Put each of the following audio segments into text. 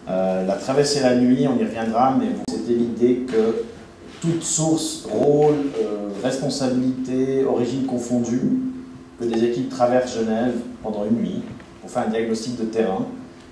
La traversée la nuit, on y reviendra, mais c'était l'idée que toute source, rôle, responsabilité, origine confondue, que des équipes traversent Genève pendant une nuit pour faire un diagnostic de terrain,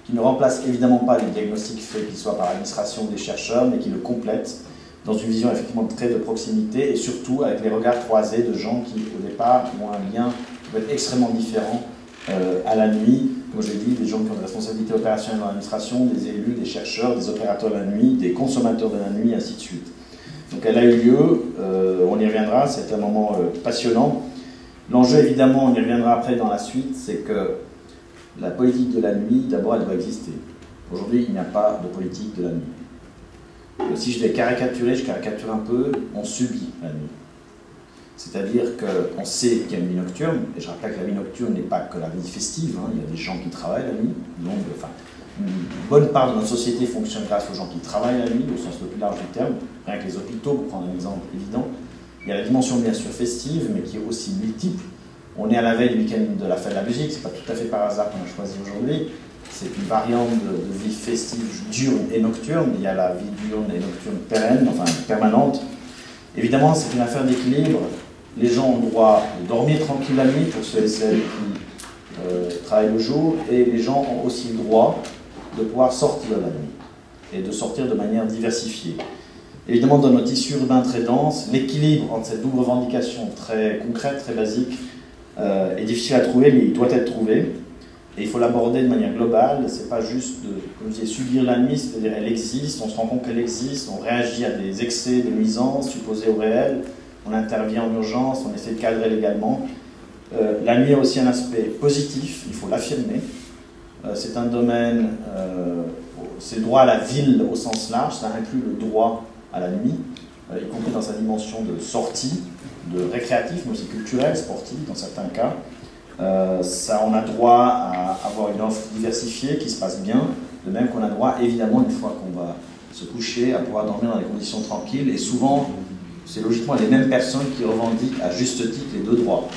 qui ne remplace évidemment pas les diagnostics faits, qu'ils soient par l'administration ou des chercheurs, mais qui le complètent dans une vision effectivement très de proximité et surtout avec les regards croisés de gens qui, au départ, ont un lien qui peut être extrêmement différent à la nuit. Comme je l'ai dit, des gens qui ont des responsabilités opérationnelles dans l'administration, des élus, des chercheurs, des opérateurs de la nuit, des consommateurs de la nuit, ainsi de suite. Donc elle a eu lieu, on y reviendra, c'était un moment passionnant. L'enjeu, évidemment, on y reviendra après dans la suite, c'est que la politique de la nuit, d'abord, elle doit exister. Aujourd'hui, il n'y a pas de politique de la nuit. Si je vais caricaturer, je caricature un peu, on subit la nuit. C'est-à-dire qu'on sait qu'il y a une vie nocturne, et je rappelle que la vie nocturne n'est pas que la vie festive, hein, il y a des gens qui travaillent la nuit, donc une bonne part de notre société fonctionne grâce aux gens qui travaillent la nuit, au sens le plus large du terme, rien que les hôpitaux, pour prendre un exemple évident. Il y a la dimension bien sûr festive, mais qui est aussi multiple. On est à la veille du week-end de la fête de la musique, c'est pas tout à fait par hasard qu'on a choisi aujourd'hui. C'est une variante de vie festive diurne et nocturne. Il y a la vie diurne et nocturne pérenne, enfin permanente. Évidemment, c'est une affaire d'équilibre. Les gens ont le droit de dormir tranquille la nuit pour ceux et celles qui travaillent le jour, et les gens ont aussi le droit de pouvoir sortir la nuit et de sortir de manière diversifiée. Évidemment, dans notre tissu urbain très dense, l'équilibre entre cette double revendication très concrète, très basique, est difficile à trouver, mais il doit être trouvé. Et il faut l'aborder de manière globale. C'est pas juste de, comme je disais, subir la nuit, c'est-à-dire elle existe, on se rend compte qu'elle existe, on réagit à des excès de nuisances supposés au réel, on intervient en urgence, on essaie de cadrer légalement. La nuit a aussi un aspect positif, il faut l'affirmer. C'est un domaine, c'est le droit à la ville au sens large, ça inclut le droit à la nuit, y compris dans sa dimension de sortie, de récréatif, mais aussi culturel, sportif dans certains cas. On a droit à avoir une offre diversifiée qui se passe bien, de même qu'on a droit, évidemment, une fois qu'on va se coucher, à pouvoir dormir dans des conditions tranquilles, et souvent, c'est logiquement les mêmes personnes qui revendiquent à juste titre les deux droits.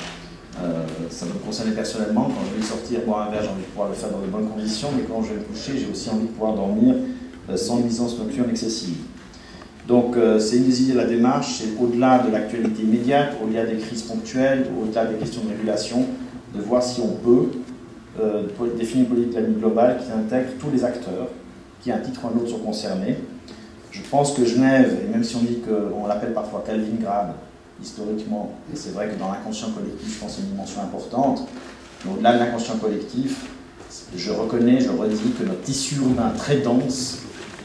Ça me concerne personnellement, quand je vais sortir boire un verre, j'ai envie de pouvoir le faire dans de bonnes conditions, mais quand je vais me coucher, j'ai aussi envie de pouvoir dormir sans nuisance nocturne excessive. Donc c'est une des idées de la démarche, c'est au-delà de l'actualité immédiate, au-delà des crises ponctuelles, au-delà des questions de régulation, de voir si on peut définir une politique de la nuit globale qui intègre tous les acteurs qui, à un titre ou à un autre, sont concernés. Je pense que Genève, et même si on dit qu'on l'appelle parfois Kaliningrad, historiquement, et c'est vrai que dans l'inconscient collectif, je pense que c'est une dimension importante, mais au-delà de l'inconscient collectif, je reconnais, je redis que notre tissu humain très dense,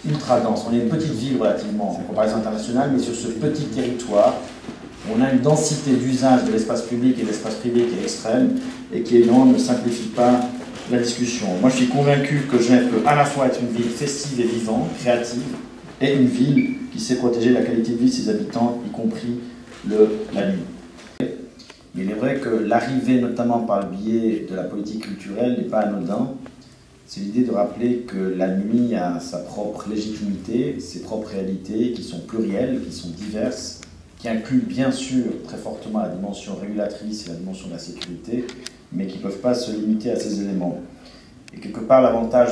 ultra dense, on est une petite ville relativement en comparaison internationale, mais sur ce petit territoire, on a une densité d'usage de l'espace public et de l'espace privé qui est extrême et qui, évidemment, ne simplifie pas la discussion. Moi, je suis convaincu que Genève peut à la fois être une ville festive et vivante, créative, et une ville qui sait protéger la qualité de vie de ses habitants, y compris la nuit. Mais il est vrai que l'arrivée, notamment par le biais de la politique culturelle, n'est pas anodin. C'est l'idée de rappeler que la nuit a sa propre légitimité, ses propres réalités, qui sont plurielles, qui sont diverses, qui incluent bien sûr très fortement la dimension régulatrice et la dimension de la sécurité, mais qui ne peuvent pas se limiter à ces éléments. Et quelque part, l'avantage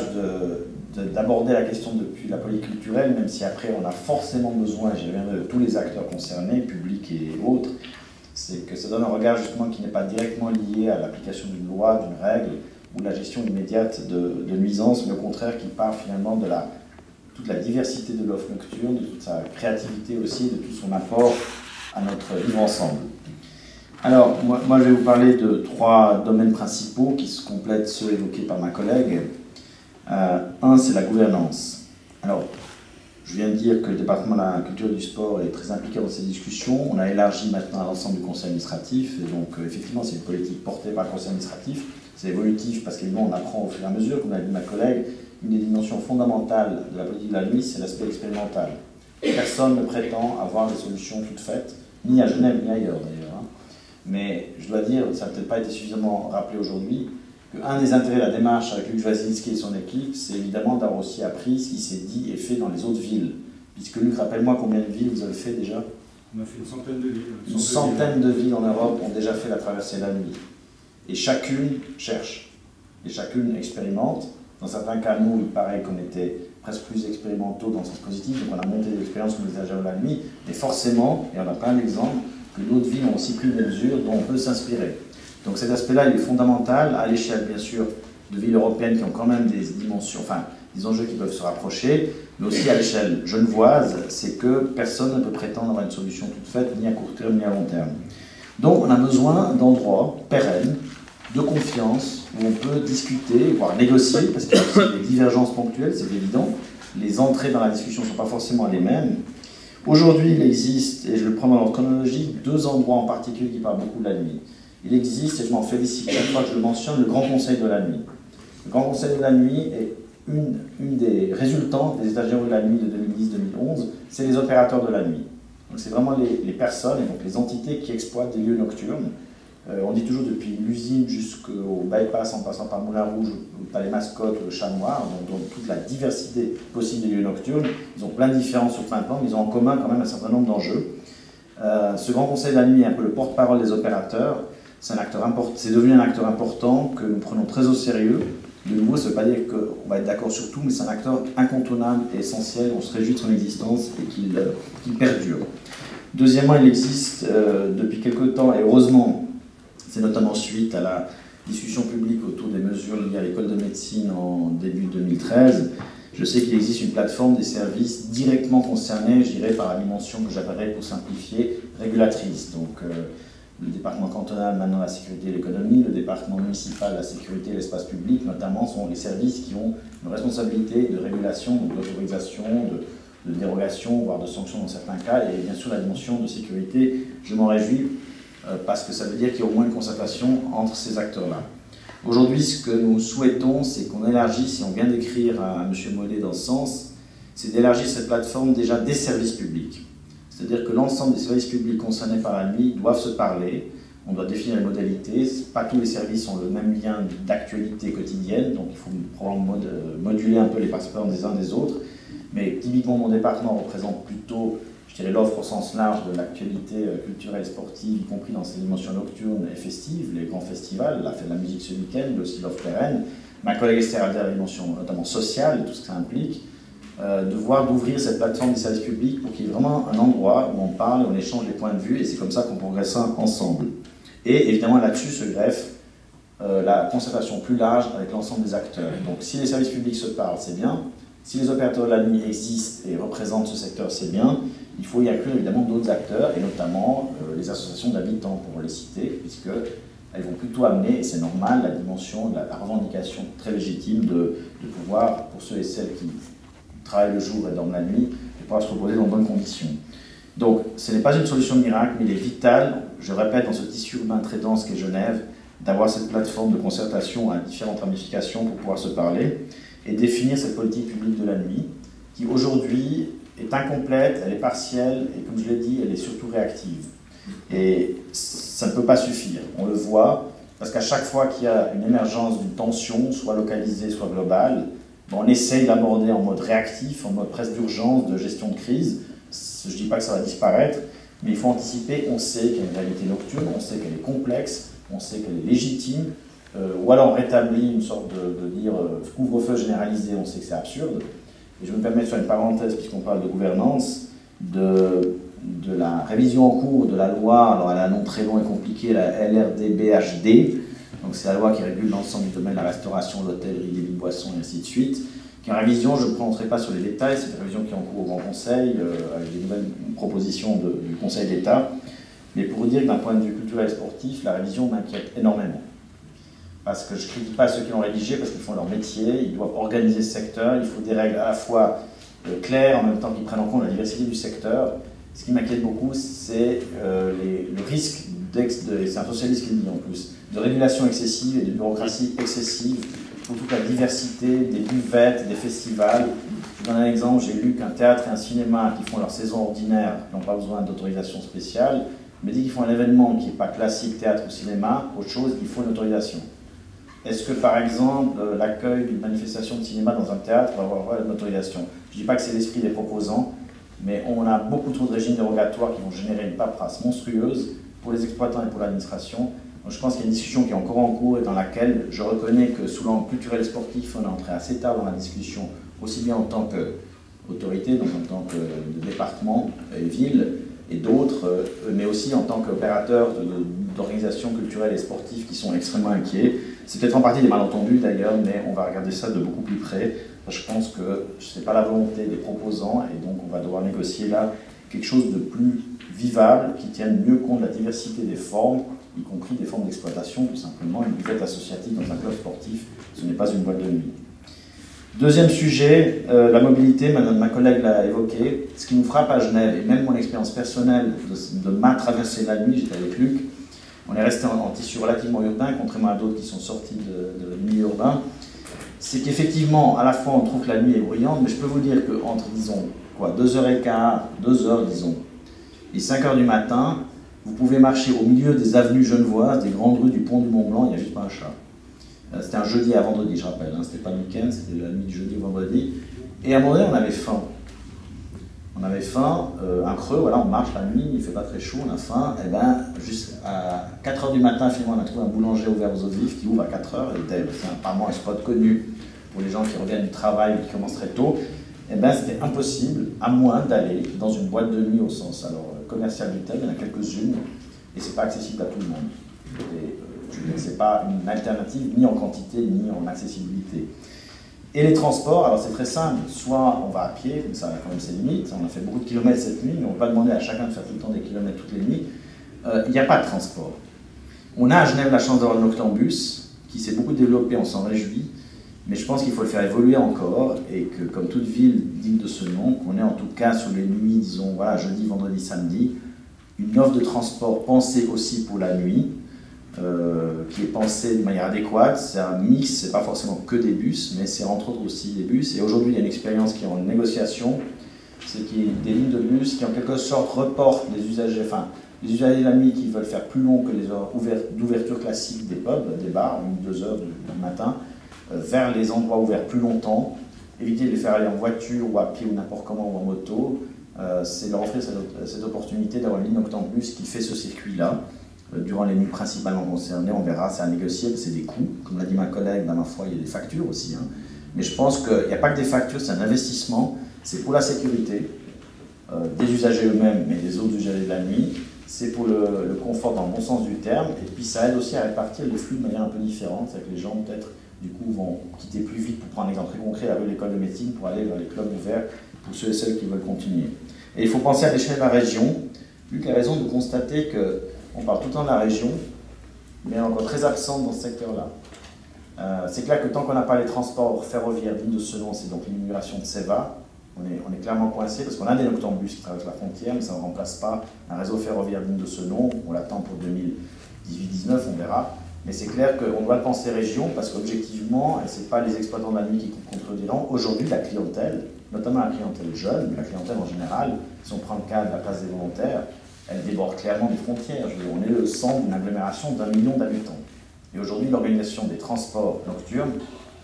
d'aborder la question depuis la politique culturelle, même si après on a forcément besoin, j'y reviendrai, de tous les acteurs concernés, publics et autres, c'est que ça donne un regard justement qui n'est pas directement lié à l'application d'une loi, d'une règle, ou la gestion immédiate de nuisances, mais au contraire qui part finalement de toute la diversité de l'offre nocturne, de toute sa créativité aussi, de tout son apport à notre vivre ensemble. Alors, moi je vais vous parler de 3 domaines principaux qui se complètent ceux évoqués par ma collègue. Un, c'est la gouvernance. Alors, je viens de dire que le département de la culture et du sport est très impliqué dans ces discussions. On a élargi maintenant à l'ensemble du conseil administratif, et donc effectivement c'est une politique portée par le conseil administratif. C'est évolutif parce qu'évidemment on apprend au fur et à mesure, comme l'a dit ma collègue, une des dimensions fondamentales de la politique de la nuit, c'est l'aspect expérimental. Personne ne prétend avoir des solutions toutes faites, ni à Genève ni ailleurs d'ailleurs. Hein. Mais je dois dire, ça n'a peut-être pas été suffisamment rappelé aujourd'hui, qu'un des intérêts de la démarche avec Luc Wasilski et son équipe, c'est évidemment d'avoir aussi appris ce qui s'est dit et fait dans les autres villes. Puisque Luc, rappelle-moi combien de villes vous avez fait déjà? On a fait une centaine de villes. Une centaine de villes en Europe ont déjà fait la traversée de la nuit. Et chacune cherche, et chacune expérimente. Dans certains cas, nous, il paraît qu'on était presque plus expérimentaux dans le sens positif, donc on a monté des expériences comme les étagères de la nuit, mais forcément, et on a plein d'exemples, que d'autres villes ont aussi pris des mesures dont on peut s'inspirer. Donc cet aspect-là, il est fondamental, à l'échelle bien sûr de villes européennes qui ont quand même des dimensions, enfin des enjeux qui peuvent se rapprocher, mais aussi à l'échelle genevoise, c'est que personne ne peut prétendre avoir une solution toute faite, ni à court terme, ni à long terme. Donc on a besoin d'endroits pérennes, de confiance, où on peut discuter, voire négocier, parce qu'il y a aussi des divergences ponctuelles, c'est évident. Les entrées dans la discussion ne sont pas forcément les mêmes. Aujourd'hui, il existe, et je le prends dans l'ordre chronologique, deux endroits en particulier qui parlent beaucoup de la nuit. Il existe, et je m'en félicite chaque fois que je le mentionne, le Grand Conseil de la nuit. Le Grand Conseil de la nuit est une des résultants des états généraux de la nuit de 2010-2011, c'est les opérateurs de la nuit. Donc c'est vraiment les personnes, et donc les entités qui exploitent des lieux nocturnes. On dit toujours depuis l'usine jusqu'au bypass en passant par Moulin Rouge, le Palais Mascotte, le Chat Noir, donc toute la diversité possible des lieux nocturnes. Ils ont plein de différences sur plein de plans, mais ils ont en commun quand même un certain nombre d'enjeux. Ce Grand Conseil de la nuit est un peu le porte-parole des opérateurs. C'est devenu un acteur important que nous prenons très au sérieux. De nouveau, ça ne veut pas dire qu'on va être d'accord sur tout, mais c'est un acteur incontournable et essentiel. On se réjouit de son existence et qu'il perdure. Deuxièmement, il existe depuis quelque temps, et heureusement, c'est notamment suite à la discussion publique autour des mesures liées à l'école de médecine en début 2013. Je sais qu'il existe une plateforme des services directement concernés, je dirais, par la dimension que j'appellerais, pour simplifier, régulatrice. Donc, le département cantonal, maintenant la sécurité et l'économie, le département municipal, la sécurité et l'espace public, notamment, sont les services qui ont une responsabilité de régulation, donc d'autorisation, de dérogation, voire de sanction dans certains cas, et bien sûr la dimension de sécurité. Je m'en réjouis, parce que ça veut dire qu'il y a au moins une concertation entre ces acteurs-là. Aujourd'hui, ce que nous souhaitons, c'est qu'on élargisse, et on vient d'écrire à M. Mollet dans ce sens, c'est d'élargir cette plateforme déjà des services publics. C'est-à-dire que l'ensemble des services publics concernés par la nuit doivent se parler, on doit définir les modalités, pas tous les services ont le même lien d'actualité quotidienne, donc il faut probablement moduler un peu les participations des uns des autres, mais typiquement mon département représente plutôt, je dirais, l'offre au sens large de l'actualité culturelle et sportive, y compris dans ses dimensions nocturnes et festives, les grands festivals, la fête de la musique ce week-end, mais aussi l'offre pérenne. Ma collègue Esther a la dimension notamment sociale et tout ce que ça implique, d'ouvrir cette plateforme des services publics pour qu'il y ait vraiment un endroit où on parle, on échange les points de vue, et c'est comme ça qu'on progressera ensemble. Et évidemment là-dessus se greffe la concertation plus large avec l'ensemble des acteurs. Donc si les services publics se parlent, c'est bien. Si les opérateurs de la nuit existent et représentent ce secteur, c'est bien. Il faut y inclure évidemment d'autres acteurs, et notamment les associations d'habitants, pour les citer, puisqu'elles vont plutôt amener, et c'est normal, la dimension, la revendication très légitime de pouvoir, pour ceux et celles qui travaillent le jour et dorment la nuit, de pouvoir se reposer dans de bonnes conditions. Donc ce n'est pas une solution miracle, mais il est vital, je répète, dans ce tissu urbain très dense qu'est Genève, d'avoir cette plateforme de concertation à différentes ramifications pour pouvoir se parler et définir cette politique publique de la nuit, qui aujourd'hui est incomplète, elle est partielle, et comme je l'ai dit, elle est surtout réactive. Et ça ne peut pas suffire, on le voit, parce qu'à chaque fois qu'il y a une émergence d'une tension, soit localisée, soit globale, on essaye d'aborder en mode réactif, en mode presque d'urgence, de gestion de crise. Je ne dis pas que ça va disparaître, mais il faut anticiper. On sait qu'il y a une réalité nocturne, on sait qu'elle est complexe, on sait qu'elle est légitime, ou alors on rétablit une sorte de dire couvre-feu généralisé, on sait que c'est absurde. Et je me permets de faire une parenthèse, puisqu'on parle de gouvernance, de la révision en cours de la loi, alors elle a un nom très long et compliqué, la LRDBHD, donc c'est la loi qui régule l'ensemble du domaine de la restauration, l'hôtellerie, des boissons et ainsi de suite, qui est en révision, je ne rentrerai pas sur les détails, c'est une révision qui est en cours au Grand Conseil, avec des nouvelles propositions du Conseil d'État, mais pour vous dire que d'un point de vue culturel et sportif, la révision m'inquiète énormément. Parce que je ne critique pas ceux qui l'ont rédigé, parce qu'ils font leur métier, ils doivent organiser ce secteur, il faut des règles à la fois claires, en même temps qu'ils prennent en compte la diversité du secteur. Ce qui m'inquiète beaucoup, c'est le risque, c'est un socialiste qui le dit en plus, de régulation excessive et de bureaucratie excessive pour toute la diversité des buvettes, des festivals. Je vous donne un exemple, j'ai lu qu'un théâtre et un cinéma qui font leur saison ordinaire n'ont pas besoin d'autorisation spéciale, mais dès qu'ils font un événement qui n'est pas classique, théâtre ou cinéma, autre chose, il faut une autorisation. Est-ce que, par exemple, l'accueil d'une manifestation de cinéma dans un théâtre va avoir une autorisation? Je ne dis pas que c'est l'esprit des proposants, mais on a beaucoup trop de régimes dérogatoires qui vont générer une paperasse monstrueuse pour les exploitants et pour l'administration. Donc je pense qu'il y a une discussion qui est encore en cours et dans laquelle je reconnais que sous l'angle culturel et sportif, on est entré assez tard dans la discussion aussi bien en tant qu'autorité, donc en tant que de département et ville, et d'autres, mais aussi en tant qu'opérateurs d'organisations culturelles et sportives qui sont extrêmement inquiets. C'est peut-être en partie des malentendus d'ailleurs, mais on va regarder ça de beaucoup plus près. Je pense que ce n'est pas la volonté des proposants, et donc on va devoir négocier là quelque chose de plus vivable, qui tienne mieux compte de la diversité des formes, y compris des formes d'exploitation, tout simplement. Une buvette associative dans un club sportif, ce n'est pas une boîte de nuit. Deuxième sujet, la mobilité, ma collègue l'a évoqué. Ce qui nous frappe à Genève, et même mon expérience personnelle de ma traversée la nuit, j'étais avec Luc, on est resté en tissu relativement urbain, contrairement à d'autres qui sont sortis de milieu urbain, c'est qu'effectivement, à la fois on trouve que la nuit est bruyante, mais je peux vous dire qu'entre, disons, 2h15, 2h, disons, et 5h du matin, vous pouvez marcher au milieu des avenues genevoises, des grandes rues du pont du Mont Blanc, il n'y a juste pas un chat. C'était un jeudi à vendredi, je rappelle, hein, c'était pas le week-end, c'était la nuit du jeudi au vendredi. Et à un moment donné, on avait faim. On avait faim, un creux, voilà, on marche la nuit, il ne fait pas très chaud, on a faim. Et bien, juste à 4h du matin, finalement, on a trouvé un boulanger ouvert aux eaux vives qui ouvre à 4h. C'est apparemment un spot connu pour les gens qui reviennent du travail ou qui commencent très tôt. Et bien, c'était impossible, à moins d'aller dans une boîte de nuit au sens commercial du terme. Il y en a quelques-unes, et ce n'est pas accessible à tout le monde. Ce n'est pas une alternative ni en quantité ni en accessibilité. Et les transports, alors c'est très simple, soit on va à pied, mais ça a quand même ses limites, on a fait beaucoup de kilomètres cette nuit, mais on ne va pas demander à chacun de faire tout le temps des kilomètres toutes les nuits. Il n'y a pas de transport. On a à Genève la chance d'avoir le Noctambus, qui s'est beaucoup développé, on s'en réjouit, mais je pense qu'il faut le faire évoluer encore, et que comme toute ville digne de ce nom, qu'on ait en tout cas sur les nuits, disons, voilà, jeudi, vendredi, samedi, une offre de transport pensée aussi pour la nuit, qui est pensé de manière adéquate. C'est un mix, c'est pas forcément que des bus, mais c'est entre autres aussi des bus. Et aujourd'hui, il y a une expérience qui est en négociation, c'est qu'il y a des lignes de bus qui en quelque sorte reportent les usagers, enfin les usagers de la nuit qui veulent faire plus long que les heures d'ouverture classiques des pubs, des bars, 1-2 heures du matin, vers les endroits ouverts plus longtemps, éviter de les faire aller en voiture ou à pied ou n'importe comment ou en moto. C'est leur offrir cette opportunité d'avoir une ligne Noctambus qui fait ce circuit-là. Durant les nuits principalement concernées, on verra, c'est à négocier, c'est des coûts. Comme l'a dit ma collègue, ma foi, il y a des factures aussi. Hein. Mais je pense qu'il n'y a pas que des factures, c'est un investissement. C'est pour la sécurité des usagers eux-mêmes, mais des autres usagers de la nuit. C'est pour le confort dans le bon sens du terme. Et puis ça aide aussi à répartir les flux de manière un peu différente. C'est que les gens, peut-être, du coup, vont quitter plus vite, pour prendre un exemple très concret, la rue de l'école de médecine, pour aller vers les clubs ouverts, pour ceux et celles qui veulent continuer. Et il faut penser à l'échelle de la région. Luc a raison de constater que on parle tout le temps de la région, mais elle est encore très absente dans ce secteur-là. C'est clair que tant qu'on n'a pas les transports ferroviaires dignes de ce nom, c'est donc l'immigration de Seva, on est clairement coincé parce qu'on a des Noctambus qui traversent la frontière, mais ça ne remplace pas un réseau ferroviaire digne de ce nom. On l'attend pour 2018-19, on verra. Mais c'est clair qu'on doit penser région parce qu'objectivement, ce n'est pas les exploitants de la nuit qui contrediront. Aujourd'hui, la clientèle, notamment la clientèle jeune, mais la clientèle en général, si on prend le cas de la place des volontaires, elle déborde clairement des frontières. On est le centre d'une agglomération d'1 million d'habitants. Et aujourd'hui, l'organisation des transports nocturnes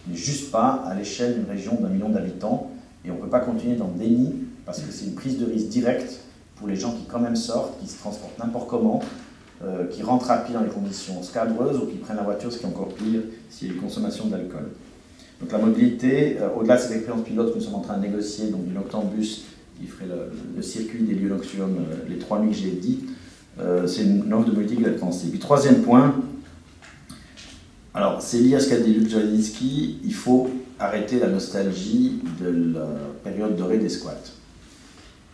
n'est juste pas à l'échelle d'une région d'1 million d'habitants. Et on ne peut pas continuer dans le déni, parce que c'est une prise de risque directe pour les gens qui quand même sortent, qui se transportent n'importe comment, qui rentrent à pied dans les conditions scabreuses, ou qui prennent la voiture, ce qui est encore pire s'il y a une consommation d'alcool. Donc la mobilité, au-delà de cette expérience pilote que nous sommes en train de négocier, donc du Noctambus, qui ferait le circuit des lieux nocturnes, les 3 nuits que j'ai dites, c'est une offre de mobilité qui va être pensée. Puis troisième point, alors c'est lié à ce qu'a dit Luc Jalinski, il faut arrêter la nostalgie de la période dorée des squats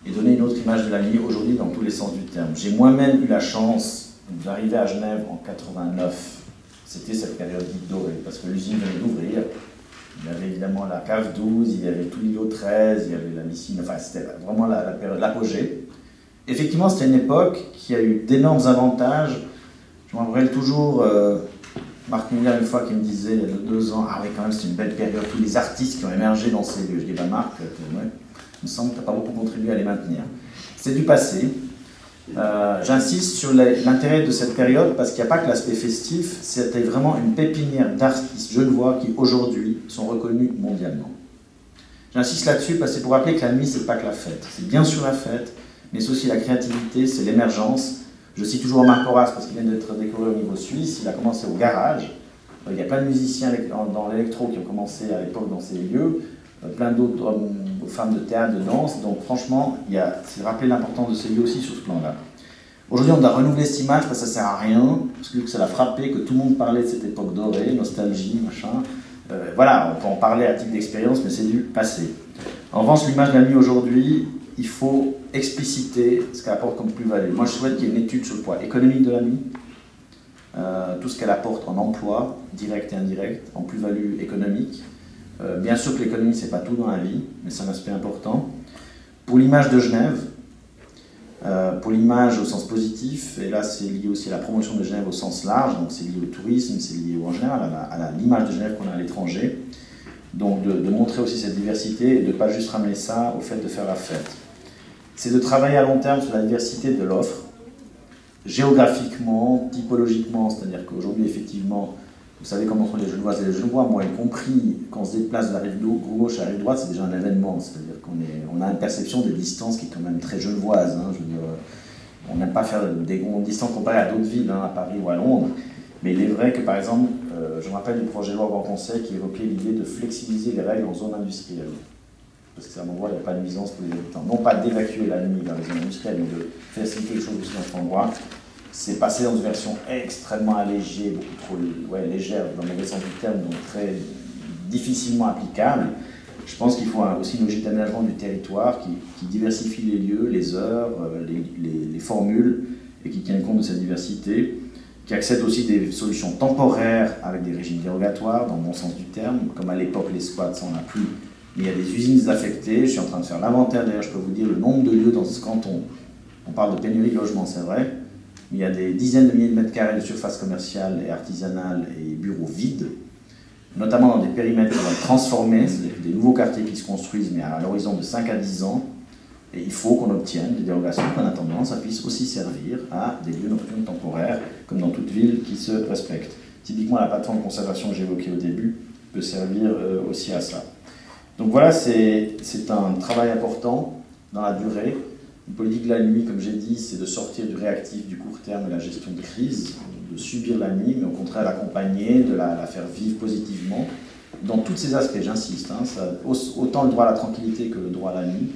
et donner une autre image de la nuit aujourd'hui dans tous les sens du terme. J'ai moi-même eu la chance d'arriver à Genève en 89, c'était cette période dite dorée, parce que l'usine venait d'ouvrir. Il y avait évidemment la cave 12, il y avait tout l'îlot 13, il y avait la Messine, enfin c'était vraiment la période, l'apogée. Effectivement, c'était une époque qui a eu d'énormes avantages. Je me rappelle toujours Marc Muller une fois qui me disait il y a 2 ans, ah oui quand même c'est une belle période, tous les artistes qui ont émergé dans ces lieux. Je dis bah Marc, ouais, il me semble que tu n'as pas beaucoup contribué à les maintenir. C'est du passé. J'insiste sur l'intérêt de cette période parce qu'il n'y a pas que l'aspect festif, c'était vraiment une pépinière d'artistes genevois qui aujourd'hui sont reconnus mondialement. J'insiste là-dessus parce que c'est pour rappeler que la nuit c'est pas que la fête, c'est bien sûr la fête, mais c'est aussi la créativité, c'est l'émergence. Je cite toujours Marc Horace parce qu'il vient d'être décoré au niveau suisse, il a commencé au garage, il y a plein de musiciens dans l'électro qui ont commencé à l'époque dans ces lieux. plein d'autres hommes ou femmes de théâtre, de danse. Donc franchement, c'est rappeler l'importance de ces lieux aussi sur ce plan-là. Aujourd'hui, on doit renouveler cette image parce que ça ne sert à rien, parce que ça l'a frappé, que tout le monde parlait de cette époque dorée, nostalgie, machin. Voilà, on peut en parler à titre d'expérience, mais c'est du passé. En revanche, l'image de la nuit aujourd'hui, il faut expliciter ce qu'elle apporte comme plus-value. Moi, je souhaite qu'il y ait une étude sur le poids économique de la nuit, tout ce qu'elle apporte en emploi, direct et indirect, en plus-value économique. Bien sûr que l'économie, ce n'est pas tout dans la vie, mais c'est un aspect important. Pour l'image de Genève, pour l'image au sens positif, et là c'est lié aussi à la promotion de Genève au sens large, donc c'est lié au tourisme, c'est lié en général à l'image de Genève qu'on a à l'étranger. Donc de montrer aussi cette diversité et de ne pas juste ramener ça au fait de faire la fête. C'est de travailler à long terme sur la diversité de l'offre, géographiquement, typologiquement, c'est-à-dire qu'aujourd'hui effectivement, vous savez comment sont les Genevoises et les Genevois, moi y compris, quand on se déplace de la rive gauche à la rive droite, c'est déjà un événement, c'est-à-dire qu'on a une perception des distances qui est quand même très genevoise, hein, je veux dire, on n'aime pas faire des grandes distances comparées à d'autres villes, hein, à Paris ou à Londres, mais il est vrai que par exemple, je me rappelle du projet de loi Grand Conseil qui évoquait l'idée de flexibiliser les règles en zone industrielle, parce que c'est un endroit où il n'y a pas de nuisance pour les habitants, non pas d'évacuer la nuit dans les zones industrielles, mais de faciliter les choses aussi dans cet endroit. C'est passé dans une version extrêmement allégée, beaucoup trop légère dans le mauvais sens du terme, donc très difficilement applicable. Je pense qu'il faut aussi une logique d'aménagement du territoire qui diversifie les lieux, les heures, les formules, et qui tienne compte de cette diversité, qui accepte aussi des solutions temporaires avec des régimes dérogatoires, dans le bon sens du terme, comme à l'époque les squats, ça on n'a plus, mais il y a des usines désaffectées. Je suis en train de faire l'inventaire, d'ailleurs je peux vous dire le nombre de lieux dans ce canton. On parle de pénurie de logement, c'est vrai, mais il y a des dizaines de milliers de mètres carrés de surface commerciale et artisanale et bureaux vides, notamment dans des périmètres qui vont être transformés, c'est-à-dire des nouveaux quartiers qui se construisent, mais à l'horizon de 5 à 10 ans. Et il faut qu'on obtienne des dérogations, qu'en attendant, ça puisse aussi servir à des lieux nocturnes temporaires, comme dans toute ville qui se respecte. Typiquement, la plateforme de conservation que j'évoquais au début peut servir aussi à ça. Donc voilà, c'est un travail important dans la durée. Une politique de la nuit, comme j'ai dit, c'est de sortir du réactif, du court terme et la gestion de crise, de subir la nuit, mais au contraire l'accompagner, de la faire vivre positivement, dans tous ces aspects, j'insiste, hein, autant le droit à la tranquillité que le droit à la nuit,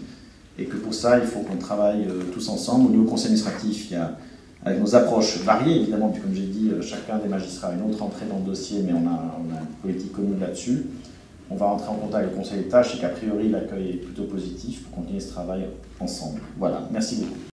et que pour ça, il faut qu'on travaille tous ensemble. Au niveau conseil administratif, il y a, avec nos approches variées, évidemment, puis comme j'ai dit, chacun des magistrats a une autre entrée dans le dossier, mais on a une politique commune là-dessus. On va rentrer en contact avec le Conseil d'État, je sais qu'a priori l'accueil est plutôt positif pour continuer ce travail ensemble. Voilà, merci beaucoup.